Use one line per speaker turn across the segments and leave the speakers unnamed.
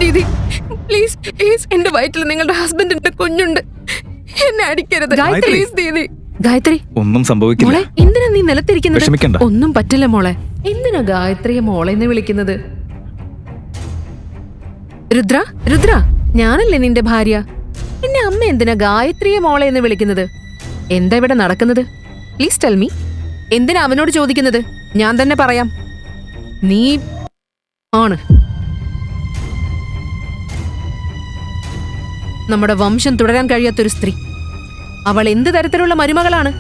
Didi please please, എന്റെ വയറ്റിൽ നിങ്ങളുടെ ഹസ്ബൻഡിന്റെ കുഞ്ഞുണ്ട്, എന്നെ അടിക്കരുത് പ്ലീസ് ദീദി. ഗായത്രി,
ഒന്നും സംഭവിക്കില്ല.
മോളെ എന്തിനാ നീ നിലത്തിരിക്കുന്നത്?
വിഷമിക്കണ്ട.
ഒന്നും പറ്റില്ല മോളെ. എന്തിനാ ഗായത്രിയെ മോളെ എന്ന് വിളിക്കുന്നത്? രുദ്ര, രുദ്ര, ഞാനല്ലേ നിന്റെ ഭാര്യ. എന്നെ അമ്മ എന്തിനാ ഗായത്രിയെ മോളെ എന്ന് വിളിക്കുന്നത്? എന്താ ഇവിടെ നടക്കുന്നത്? Please tell me. എന്തിനാ അവനോട് ചോദിക്കുന്നത്? ഞാൻ തന്നെ പറയാം. നീ ആണ് നമ്മുടെ വംശം തുടരാൻ കഴിയാത്തൊരു സ്ത്രീ. അവൾ എന്ത് തരത്തിലുള്ള മരുമകളാണ്?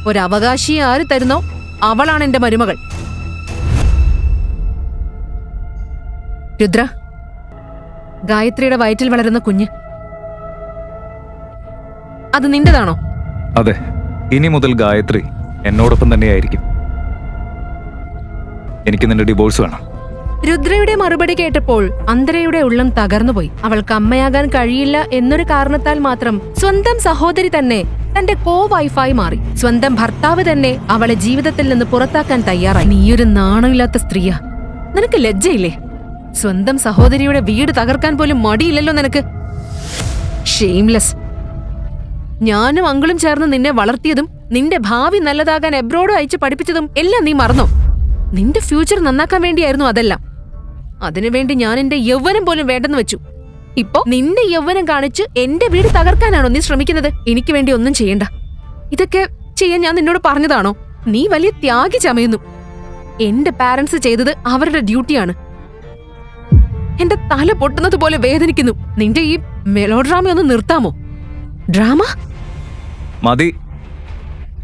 ഒരവകാശിയെ ആര് തരുന്നോ അവളാണ് എന്റെ മരുമകൾ. രുദ്ര, ഗായത്രിയുടെ വയറ്റിൽ വളരുന്ന കുഞ്ഞ് അത് നിന്റെതാണോ?
അതെ, ഇനി മുതൽ ഗായത്രി എന്നോടൊപ്പം തന്നെയായിരിക്കും. എനിക്ക് നിന്റെ ഡിവോഴ്സ് വേണം.
രുദ്രയുടെ മറുപടി കേട്ടപ്പോൾ അന്തരയുടെ ഉള്ളം തകർന്നുപോയി. അവൾക്ക് അമ്മയാകാൻ കഴിയില്ല എന്നൊരു കാരണത്താൽ മാത്രം സ്വന്തം സഹോദരി തന്നെ തന്റെ കോ വൈഫായി മാറി. സ്വന്തം ഭർത്താവ് തന്നെ അവളെ ജീവിതത്തിൽ നിന്ന് പുറത്താക്കാൻ തയ്യാറായി. നീയൊരു നാണമില്ലാത്ത സ്ത്രീയാ. നിനക്ക് ലജ്ജയില്ലേ? സ്വന്തം സഹോദരിയുടെ വീട് തകർക്കാൻ പോലും മടിയില്ലല്ലോ നിനക്ക്. ഷെയിംലെസ്. ഞാനും അങ്കിളും ചേർന്ന് നിന്നെ വളർത്തിയതും നിന്റെ ഭാവി നല്ലതാകാൻ എബ്രോഡ് അയച്ച് പഠിപ്പിച്ചതും എല്ലാം നീ മറന്നോ? നിന്റെ ഫ്യൂച്ചർ നന്നാക്കാൻ വേണ്ടിയായിരുന്നു അതെല്ലാം. അതിനുവേണ്ടി ഞാൻ എന്റെ യൗവനം പോലും വേണ്ടെന്ന് വെച്ചു. ഇപ്പോ നിന്റെ യൗവനം കാണിച്ച് എന്റെ വീട് തകർക്കാനാണോ നീ ശ്രമിക്കുന്നത്? എനിക്ക് വേണ്ടി ഒന്നും ചെയ്യണ്ട. ഇതൊക്കെ ചെയ്യാൻ ഞാൻ നിന്നോട് പറഞ്ഞതാണോ? നീ വലിയ ത്യാഗി ചമയുന്നു. എന്റെ പാരന്റ്സ് ചെയ്തത് അവരുടെ ഡ്യൂട്ടിയാണ്. എന്റെ തല പൊട്ടുന്നത് പോലെ വേദനിക്കുന്നു. നിന്റെ ഈ മെലോഡ്രാമ ഒന്ന് നിർത്താമോ? ഡ്രാമ
മതി,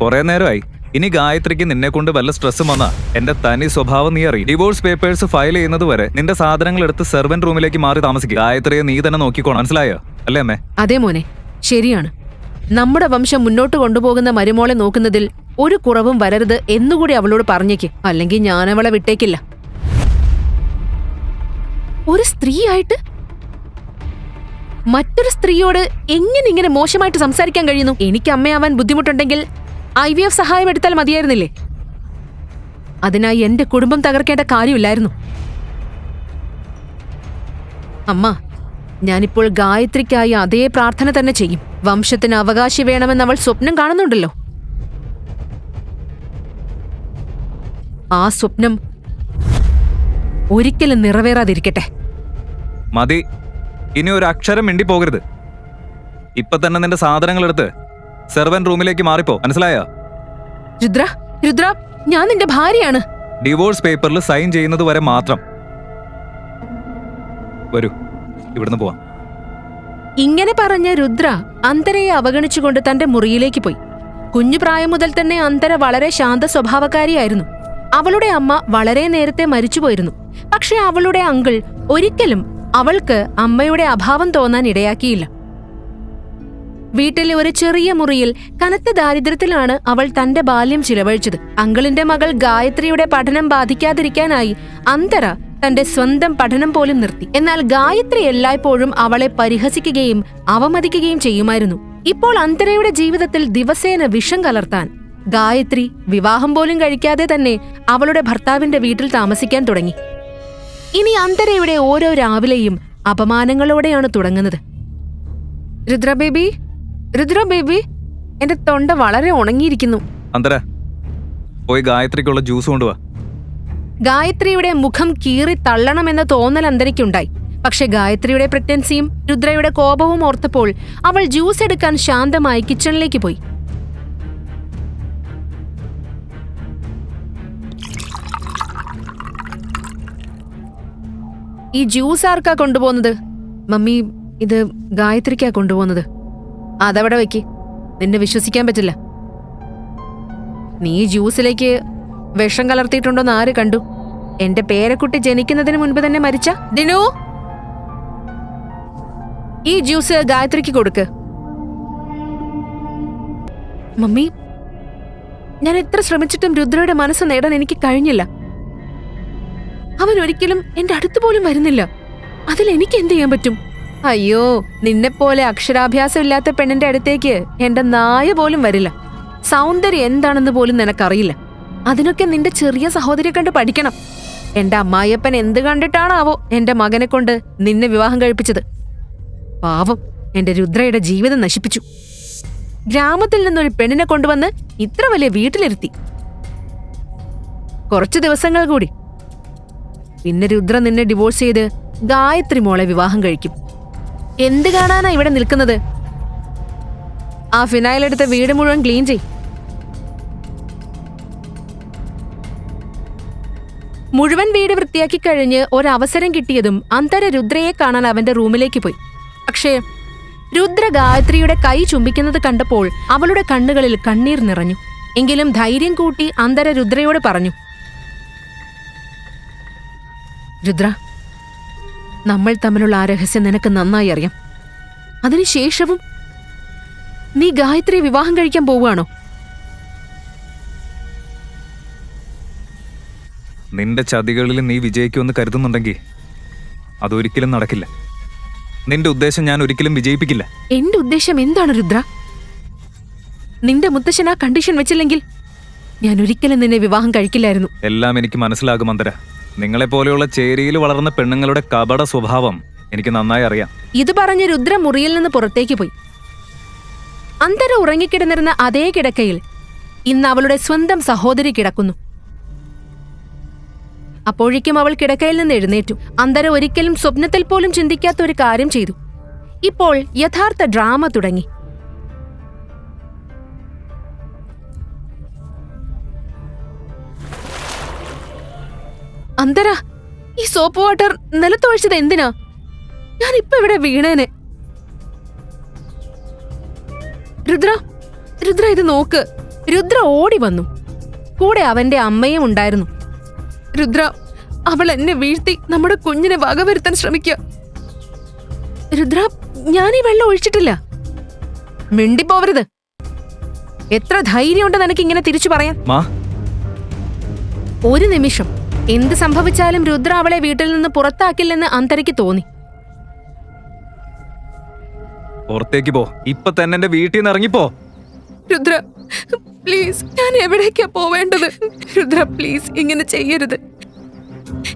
കുറെ നേരമായി. ഇനി ഗായത്രിക്ക് നിന്നെ കൊണ്ട് വല്ല സ്ട്രെസ്സും വന്നാ എന്റെ തനി സ്വഭാവം നീ അറിയും. ഡിവോഴ്സ് പേപ്പേഴ്സ് ഫയൽ ചെയ്യുന്നത് വരെ നിന്റെ സാധനങ്ങൾ എടുത്ത് സെർവന്റ് റൂമിലേക്ക് മാറി താമസിക്കുക. ഗായത്രിയെ നീ തന്നെ നോക്കിക്കോണം, മനസ്സിലായോ? അല്ലേ അമ്മേ?
അതെ മോനെ, ശരിയാണ്. നമ്മുടെ വംശം മുന്നോട്ട് കൊണ്ടുപോകുന്ന മരുമോളെ നോക്കുന്നതിൽ ഒരു കുറവും വരരുത് എന്നുകൂടി അവളോട് പറഞ്ഞേക്ക്. അല്ലെങ്കിൽ ഞാൻ അവളെ വിട്ടേക്കില്ല. ഒരു സ്ത്രീയായിട്ട് മറ്റൊരു സ്ത്രീയോട് എങ്ങനെ ഇങ്ങനെ മോശമായിട്ട് സംസാരിക്കാൻ കഴിയുന്നു? എനിക്ക് അമ്മയാവാൻ ബുദ്ധിമുട്ടുണ്ടെങ്കിൽ IVF സഹായം എടുത്താൽ മതിയായിരുന്നില്ലേ? അതിനായി എന്റെ കുടുംബം തകർക്കേണ്ട കാര്യമില്ലായിരുന്നു. അമ്മ, ഞാനിപ്പോൾ ഗായത്രിക്കായി അതേ പ്രാർത്ഥന തന്നെ ചെയ്യും. വംശത്തിന് അവകാശി വേണമെന്ന് അവൾ സ്വപ്നം കാണുന്നുണ്ടല്ലോ. ആ സ്വപ്നം ഒരിക്കലും നിറവേറാതിരിക്കട്ടെ.
മതി, ഇനി ഒരു അക്ഷരം മിണ്ടി പോകരുത്. ഇപ്പൊ തന്നെ നിന്റെ സാധനങ്ങൾ എടുത്ത് സെർവന്റ് റൂമിലേക്ക് മാറിപ്പോ, മനസ്സിലായോ?
രുദ്ര, രുദ്ര, ഞാൻ നിന്റെ ഭാര്യയാണ്.
ഡിവോഴ്സ് പേപ്പറിൽ സൈൻ ചെയ്യുന്നത് വരെ മാത്രം. വരൂ, ഇവിടുന്ന് പോവാം.
ഇങ്ങനെ പറഞ്ഞ രുദ്ര അന്തരയെ അവഗണിച്ചുകൊണ്ട് തന്റെ മുറിയിലേക്ക് പോയി. കുഞ്ഞു പ്രായം മുതൽ തന്നെ അന്തര വളരെ ശാന്ത സ്വഭാവക്കാരിയായിരുന്നു. അവളുടെ അമ്മ വളരെ നേരത്തെ മരിച്ചുപോയിരുന്നു. പക്ഷെ അവളുടെ അങ്കിൾ ഒരിക്കലും അവൾക്ക് അമ്മയുടെ അഭാവം തോന്നാൻ ഇടയാക്കിയില്ല. വീട്ടിലെ ഒരു ചെറിയ മുറിയിൽ കനത്ത ദാരിദ്ര്യത്തിലാണ് അവൾ തന്റെ ബാല്യം ചിലവഴിച്ചത്. അങ്കിളിന്റെ മകൾ ഗായത്രിയുടെ പഠനം ബാധിക്കാതിരിക്കാനായി അന്തര തന്റെ സ്വന്തം പഠനം പോലും നിർത്തി. എന്നാൽ ഗായത്രി എല്ലായ്പ്പോഴും അവളെ പരിഹസിക്കുകയും അവമതിക്കുകയും ചെയ്യുമായിരുന്നു. ഇപ്പോൾ അന്തരയുടെ ജീവിതത്തിൽ ദിവസേന വിഷം കലർത്താൻ ഗായത്രി വിവാഹം പോലും കഴിക്കാതെ തന്നെ അവളുടെ ഭർത്താവിന്റെ വീട്ടിൽ താമസിക്കാൻ തുടങ്ങി. ഇനി അന്തരയുടെ ഓരോ രാവിലെയും അപമാനങ്ങളോടെയാണ് തുടങ്ങുന്നത്. രുദ്ര ബേബി, രുദ്ര ബേബി, എന്റെ തൊണ്ട വളരെ ഉണങ്ങിയിരിക്കുന്നു.
അന്തര, പോയി ഗായത്രിക്കുള്ള ജ്യൂസ് കൊണ്ടുവാ.
ഗായത്രിയുടെ മുഖം കീറി തള്ളണമെന്ന തോന്നൽ അന്തരയ്ക്കുണ്ടായി. പക്ഷെ ഗായത്രിയുടെ പ്രഗ്നൻസിയും രുദ്രയുടെ കോപവും ഓർത്തപ്പോൾ അവൾ ജ്യൂസ് എടുക്കാൻ ശാന്തമായി കിച്ചണിലേക്ക് പോയി. ഈ ജ്യൂസ് ആർക്കാ കൊണ്ടുപോകുന്നത്? മമ്മി, ഇത് ഗായത്രിക്കാ കൊണ്ടുപോകുന്നത്. അതവിടെ വെക്ക്, നിന്നെ വിശ്വസിക്കാൻ പറ്റില്ല. നീ ജ്യൂസിലേക്ക് വിഷം കലർത്തിയിട്ടുണ്ടോന്ന് ആര് കണ്ടു? എന്റെ പേരക്കുട്ടി ജനിക്കുന്നതിന് മുൻപ് തന്നെ മരിച്ച ദിനു, ഈ ജ്യൂസ് ഗായത്രിക്ക് കൊടുക്ക്. മമ്മി, ഞാൻ എത്ര ശ്രമിച്ചിട്ടും രുദ്രയുടെ മനസ്സ് നേടാൻ എനിക്ക് കഴിഞ്ഞില്ല. അവൻ ഒരിക്കലും എന്റെ അടുത്ത് പോലും വരുന്നില്ല. അതിൽ എനിക്ക് എന്ത് ചെയ്യാൻ പറ്റും? അയ്യോ, നിന്നെപ്പോലെ അക്ഷരാഭ്യാസം ഇല്ലാത്ത പെണ്ണിന്റെ അടുത്തേക്ക് എന്റെ നായ പോലും വരില്ല. സൗന്ദര്യം എന്താണെന്ന് പോലും നിനക്കറിയില്ല. അതിനൊക്കെ നിന്റെ ചെറിയ സഹോദരിയെ കണ്ട് പഠിക്കണം. എന്റെ അമ്മായിയപ്പൻ എന്ത് കണ്ടിട്ടാണാവോ എന്റെ മകനെ കൊണ്ട് നിന്നെ വിവാഹം കഴിപ്പിച്ചത്. പാവം എന്റെ രുദ്രയുടെ ജീവിതം നശിപ്പിച്ചു. ഗ്രാമത്തിൽ നിന്നൊരു പെണ്ണിനെ കൊണ്ടുവന്ന് ഇത്ര വലിയ വീട്ടിലിരുത്തി. കുറച്ചു ദിവസങ്ങൾ കൂടി, പിന്നെ രുദ്ര നിന്നെ ഡിവോഴ്സ് ചെയ്ത് ഗായത്രി മോളെ വിവാഹം കഴിക്കും. എന്ത് കാണാനാ ഇവിടെ നിൽക്കുന്നത്? ആ ഫിനായിലെടുത്ത വീട് മുഴുവൻ ക്ലീൻ ചെയ്. മുഴുവൻ വീട് വൃത്തിയാക്കി കഴിഞ്ഞ് ഒരവസരം കിട്ടിയതും അന്തര രുദ്രയെ കാണാൻ അവന്റെ റൂമിലേക്ക് പോയി. പക്ഷേ രുദ്ര ഗായത്രിയുടെ കൈ ചുംബിക്കുന്നത് കണ്ടപ്പോൾ അവളുടെ കണ്ണുകളിൽ കണ്ണീർ നിറഞ്ഞു. എങ്കിലും ധൈര്യം കൂട്ടി അന്തര രുദ്രയോട് പറഞ്ഞു, രുദ്ര, നമ്മൾ തമ്മിലുള്ള ആ രഹസ്യം നിനക്ക് നന്നായി അറിയാം. അതിനുശേഷവും നീ ഗായത്രിയെ വിവാഹം കഴിക്കാൻ പോവുകയാണോ?
നിന്റെ ചതികളിൽ നീ വിജയിക്കുമെന്ന് കരുതുന്നുണ്ടെങ്കിൽ അതൊരിക്കലും നടക്കില്ല. നിന്റെ ഉദ്ദേശം ഞാൻ ഒരിക്കലും വിജയിപ്പിക്കില്ല.
എന്റെ ഉദ്ദേശം എന്താണ് രുദ്ര? നിന്റെ മുത്തശ്ശൻ ആ കണ്ടീഷൻ വെച്ചില്ലെങ്കിൽ ഞാൻ ഒരിക്കലും നിന്നെ വിവാഹം കഴിക്കില്ലായിരുന്നു.
എല്ലാം എനിക്ക് മനസ്സിലാകും അന്തര. നിങ്ങളെപ്പോലെയുള്ള ചേരിയിൽ വളർന്ന പെണ്ണുങ്ങളുടെ കപട സ്വഭാവം എനിക്ക് നന്നായി അറിയാം.
ഇത് പറഞ്ഞ് രുദ്ര മുറിയിൽ നിന്ന് പുറത്തേക്ക് പോയി. അന്തര ഉറങ്ങിക്കിടന്നിരുന്ന അതേ കിടക്കയിൽ ഇന്ന് അവളുടെ സ്വന്തം സഹോദരി കിടക്കുന്നു. അപ്പോഴേക്കും അവൾ കിടക്കയിൽ നിന്ന് എഴുന്നേറ്റു. അന്തര ഒരിക്കലും സ്വപ്നത്തിൽ പോലും ചിന്തിക്കാത്ത ഒരു കാര്യം ചെയ്തു. ഇപ്പോൾ യഥാർത്ഥ ഡ്രാമ തുടങ്ങി. അന്തര, ഈ സോപ്പ് വാട്ടർ നിലത്തൊഴിച്ചത് എന്തിനാ? ഞാനിപ്പോ ഇവിടെ വീണേനെ. രുദ്ര, രുദ്ര ഇത് നോക്ക്. രുദ്ര ഓടി വന്നു. കൂടെ അവന്റെ അമ്മയും ഉണ്ടായിരുന്നു. രുദ്ര, അവൾ എന്നെ വീഴ്ത്തി നമ്മുടെ കുഞ്ഞിനെ വകവരുത്താൻ ശ്രമിക്കുക. രുദ്ര, ഞാൻ ഈ വെള്ളം ഒഴിച്ചിട്ടില്ല. മിണ്ടിപ്പോവരുത്. എത്ര ധൈര്യമുണ്ട് നിനക്ക് ഇങ്ങനെ തിരിച്ചു പറയാൻ? ഒരു നിമിഷം എന്ത് സംഭവിച്ചാലും രുദ്ര അവളെ വീട്ടിൽ നിന്ന് പുറത്താക്കില്ലെന്ന് അന്തരയ്ക്ക് തോന്നി.
പുറത്തേക്ക് പോ, ഇപ്പൊ തന്നെ എന്റെ വീട്ടിൽ നിന്ന് ഇറങ്ങിപ്പോ.
രുദ്ര പ്ലീസ്, ഞാൻ എവിടേക്കാ പോവേണ്ടത്? രുദ്ര പ്ലീസ്, ഇങ്ങനെ ചെയ്യരുത്.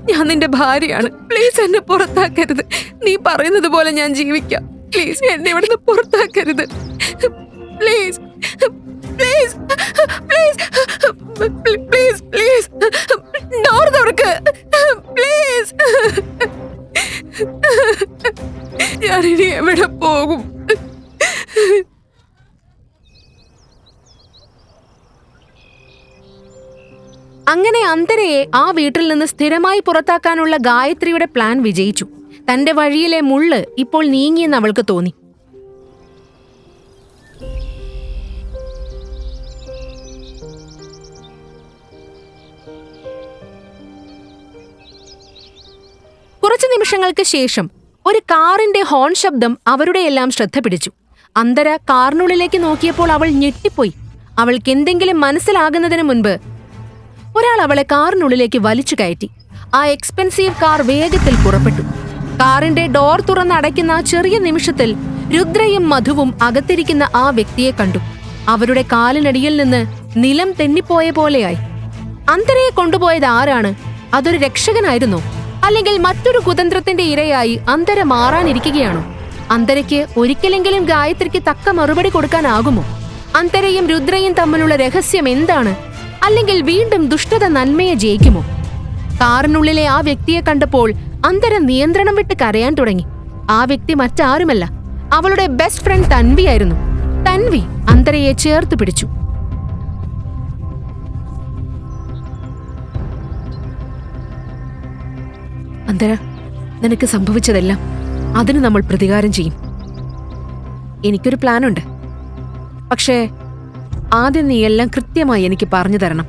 ഞാൻ നിന്റെ ഭാര്യയാണ്. പ്ലീസ് എന്നെ പുറത്താക്കരുത്. നീ പറയുന്നത് പോലെ ഞാൻ ജീവിക്കാം. പ്ലീസ് എന്നെ ഇവിടുന്ന് പുറത്താക്കരുത്. Please please please please please door തുറക്ക്. പ്ലീസ്, ഞാനിനി എവിടെ പോകും? അങ്ങനെ അന്തരയെ ആ വീട്ടിൽ നിന്ന് സ്ഥിരമായി പുറത്താക്കാനുള്ള ഗായത്രിയുടെ പ്ലാൻ വിജയിച്ചു. തന്റെ വഴിയിലെ മുള്ള് ഇപ്പോൾ നീങ്ങിയെന്ന് അവൾക്ക് തോന്നി. കുറച്ചു നിമിഷങ്ങൾക്ക് ശേഷം ഒരു കാറിന്റെ ഹോൺ ശബ്ദം അവരുടെയെല്ലാം ശ്രദ്ധ പിടിച്ചു. അന്തര കാറിനുള്ളിലേക്ക് നോക്കിയപ്പോൾ അവൾ ഞെട്ടിപ്പോയി. അവൾക്ക് എന്തെങ്കിലും മനസ്സിലാകുന്നതിന് മുൻപ് ഒരാൾ അവളെ കാറിനുള്ളിലേക്ക് വലിച്ചു കയറ്റി. ആ എക്സ്പെൻസീവ് കാർ വേഗത്തിൽ പുറപ്പെട്ടു. കാറിന്റെ ഡോർ തുറന്നടയ്ക്കുന്ന ആ ചെറിയ നിമിഷത്തിൽ രുദ്രയും മധുവും അകത്തിരിക്കുന്ന ആ വ്യക്തിയെ കണ്ടു. അവരുടെ കാലിനടിയിൽ നിന്ന് നിലം തെന്നിപ്പോയ പോലെയായി. അന്തരയെ കൊണ്ടുപോയത് ആരാണ്? അതൊരു രക്ഷകനായിരുന്നോ? അല്ലെങ്കിൽ മറ്റൊരു കുതന്ത്രത്തിന്റെ ഇരയായി അന്തര മാറാനിരിക്കുകയാണോ? അന്തരയ്ക്ക് ഒരിക്കലെങ്കിലും ഗായത്രിക്ക് തക്ക മറുപടി കൊടുക്കാനാകുമോ? അന്തരയും രുദ്രയും തമ്മിലുള്ള രഹസ്യം എന്താണ്? അല്ലെങ്കിൽ വീണ്ടും ദുഷ്ടത നന്മയെ ജയിക്കുമോ? കാറിനുള്ളിലെ ആ വ്യക്തിയെ കണ്ടപ്പോൾ അന്തര നിയന്ത്രണം വിട്ട് കരയാൻ തുടങ്ങി. ആ വ്യക്തി മറ്റാരുമല്ല, അവളുടെ ബെസ്റ്റ് ഫ്രണ്ട് തൻവിയായിരുന്നു. തൻവി അന്തരയെ ചേർത്ത് പിടിച്ചു. അന്തര, നിനക്ക് സംഭവിച്ചതെല്ലാം അതിന് നമ്മൾ പ്രതികാരം ചെയ്യും. എനിക്കൊരു പ്ലാനുണ്ട്. പക്ഷേ ആദ്യം നീ എല്ലാം കൃത്യമായി എനിക്ക് പറഞ്ഞു തരണം.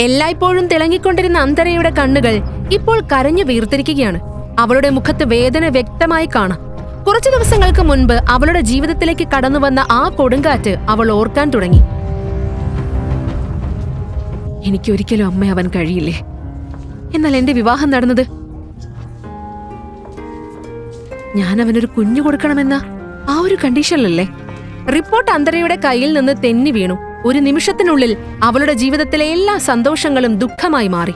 എല്ലായ്പ്പോഴും തിളങ്ങിക്കൊണ്ടിരുന്ന അന്തരയുടെ കണ്ണുകൾ ഇപ്പോൾ കരഞ്ഞു വീർത്തിരിക്കുകയാണ്. അവളുടെ മുഖത്ത് വേദന വ്യക്തമായി കാണാം. കുറച്ചു ദിവസങ്ങൾക്ക് മുൻപ് അവളുടെ ജീവിതത്തിലേക്ക് കടന്നുവന്ന ആ കൊടുങ്കാറ്റ് അവൾ ഓർക്കാൻ തുടങ്ങി. എനിക്കൊരിക്കലും അമ്മയാവാൻ കഴിയില്ലേ? എന്നാൽ എന്റെ വിവാഹം നടന്നത് ഞാൻ അവനൊരു കുഞ്ഞു കൊടുക്കണമെന്ന ആ ഒരു കണ്ടീഷനിലല്ലേ? റിപ്പോർട്ട് അന്തരയുടെ കയ്യിൽ നിന്ന് തെന്നി വീണു. ഒരു നിമിഷത്തിനുള്ളിൽ അവളുടെ ജീവിതത്തിലെ എല്ലാ സന്തോഷങ്ങളും ദുഃഖമായി മാറി.